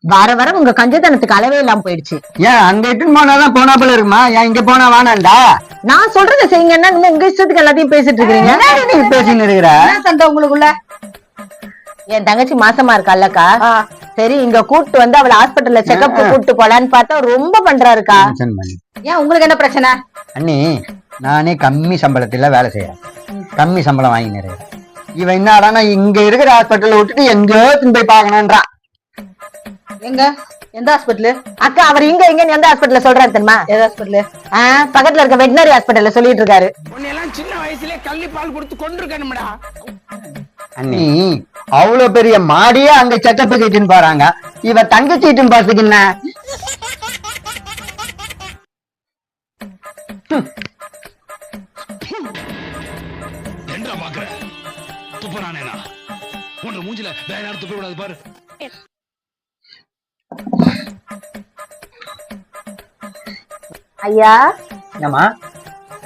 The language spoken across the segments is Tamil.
வர வர உங்க கஞ்சத்தனத்துக்கு அளவே இல்லாம போயிடுச்சு. ஏன் அங்க இட்டுன்னு போனாதான் போனாப்புல இருக்குமா? ஏன் இங்க போனா வானாண்டா? நான் சொல்றதை செய்யுங்கன்னா நீங்க உங்க இஷ்டத்துக்கு எல்லாத்தையும் பேசிட்டு இருக்கீங்க. நீ பேசின்னு இருக்கிற சண்டை உங்களுக்குள்ள. என் தங்கச்சி மாசமா இருக்கல்லக்கா, சரி இங்க கூட்டு வந்து அவளை ஹாஸ்பிட்டல்ல செக்அப் கூட்டு போலான்னு பார்த்தா ரொம்ப பண்றாருக்கா. ஏன் உங்களுக்கு என்ன பிரச்சனை? அண்ணி நானே கம்மி சம்பளத்துல வேலை செய்யறேன், கம்மி சம்பளம் வாங்கினேன். இவன் என்னடா இங்க இருக்கிற ஹாஸ்பிட்டல்ல விட்டுட்டு எங்கேயோ போய் பாக்கணும்ன்றான். எங்க எந்த ஹாஸ்பிட்டல்? அக்கா அவர் இங்க எங்க எந்த ஹாஸ்பிட்டல்ல சொல்றாரு தெரியுமா? எந்த ஹாஸ்பிட்டல்? பக்கத்துல இருக்க வெட்டினரி ஹாஸ்பிட்டல்ல சொல்லிட்டு இருக்காரு. உன்னையெல்லாம் சின்ன வயசுலயே கள்ளி பால் கொடுத்து கொண்டிருக்கணும்டா. அண்ணி அவ்வளவு பெரிய மாடியே அங்க செக்கப் கிட்டுன்னு போறாங்க, இவ தங்கச்சி இட்டுன்னு பாத்துக்கு என்ன? என்ன பாக்குற? துப்புறானேனா உன்ற மூஞ்சில வேற யாரும் துப்ப கூடாது பாரு. ஐயா என்னம்மா?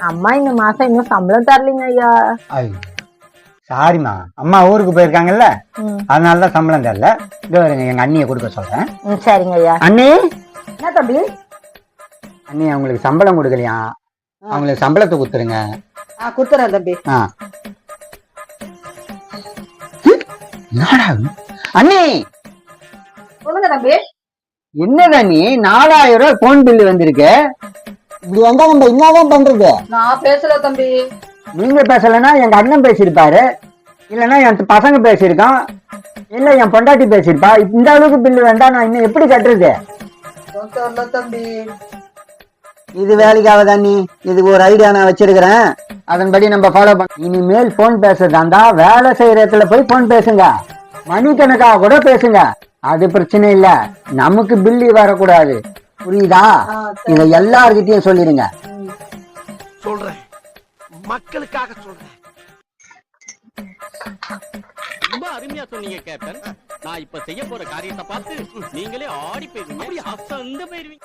அம்மா இந்த மாசம் இன்னும் சம்பளம் தரலீங்க ஐயா. சாரிம்மா, அம்மா ஊருக்கு போயிருக்காங்கல்ல, அதனாலதான் சம்பளம் தரல. இதோ வருங்க, எங்க அண்ணியை கொடுக்க சொல்றேன். சரிங்க ஐயா. அண்ணி என்ன தம்பி? அண்ணி அவங்களுக்கு சம்பளம் கொடுக்கலையா, அவங்களுக்கு சம்பளத்தை கொடுத்துருங்க. குடுத்துறேன் தம்பி. அண்ணி சொல்லுங்க தம்பி. என்னடா நீ 4000 ரூபாய் போன் பில்லு வந்திருக்கு, இப்படி வந்தா நம்ம என்னதான் பண்றது? நான் பேசல தம்பி. நீங்க பேசலன்னா எங்க அண்ணன் பேசியிருப்பாரு, இல்லன்னா என் பசங்க பேசியிருக்கான், இல்ல என் பொண்டாட்டி பேசியிருப்பா. இந்த அளவுக்கு பில்லு வேண்டாம், நான் இன்னும் எப்படி கட்டுறது? தம்பி இது வேலைக்காக நீ இதுக்கு ஒரு ஐடியா நான் வச்சிருக்கிறேன், அதன்படி நம்ம ஃபாலோ பண்ண. இனிமேல் போன் பேசுறதா வேலை செய்யற இடத்துல போய் போன் பேசுங்க, மணிக்கணக்காக கூட பேசுங்க, அது பிரச்சனை இல்ல. நமக்கு பில்லு வரக்கூடாது, புரியுதா? இதை எல்லார்கிட்டயும் சொல்லிடுங்க. சொல்றேன், மக்களுக்காக சொல்றேன். ரொம்ப அருமையா சொன்னீங்க கேப்டன். நான் இப்ப செய்ய போற காரியத்தை பார்த்து நீங்களே ஆடி போயிருவீங்க, அசந்து போயிருவீங்க.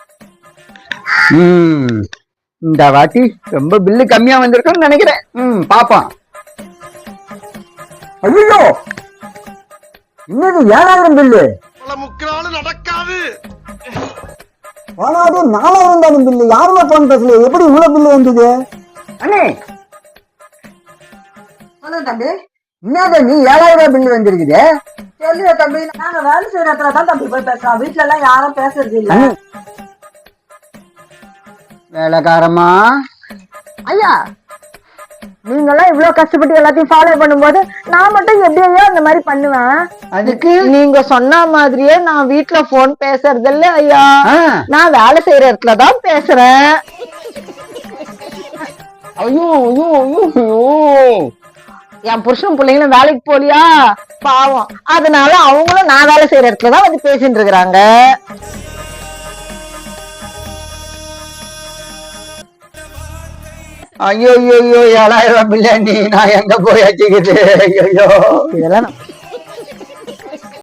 இந்த வாட்டி ரொம்ப பில்லு கம்மியா வந்திருக்குன்னு நினைக்கிறேன். பாப்போம். ஐயோ இன்னது 7000 பில்லு நடக்காது. 4000 பில்லு. யாருமே போன் பேசல, எப்படி இவ்வளவு பில்லு வந்தது? அண்ணே தம்பி. என்னது நீ 7000 ரூபாய் பில்லு வந்திருக்குது? தெரியல தம்பி, நாங்க வேலை செய்யற இடத்துல தான் தம்பி போய் பேசுறோம், வீட்டுல எல்லாம் யாரும் பேசுறது இல்ல. வேலைக்காரமா ஐயா, நீங்க எல்லாம் இவ்வளவு கஷ்டப்பட்டு எல்லாத்தையும் ஃபாலோ பண்ணும்போது நான் மட்டும் எப்படியோ அந்த மாதிரி பண்ணுவேன். அதுக்கு நீங்க சொன்ன மாதிரியே நான் வீட்டுல போன் பேசுறது இல்ல ஐயா, நான் வேலை செய்யற இடத்துல தான் பேசுறேன். ஐயோ ஐயோ ஐயோ, என் புருஷன் பிள்ளைங்களும் வேலைக்கு போலியா பாவம், அதனால அவங்களும் நான் வேலை செய்யற இடத்துல தான் வந்து பேசிட்டு இருக்கிறாங்க. ஐயோ ஐயோ 7000 ரூபாய் பில்லு, நான் எங்க போய் வச்சுக்கிட்டு? ஐயோ இதெல்லாம்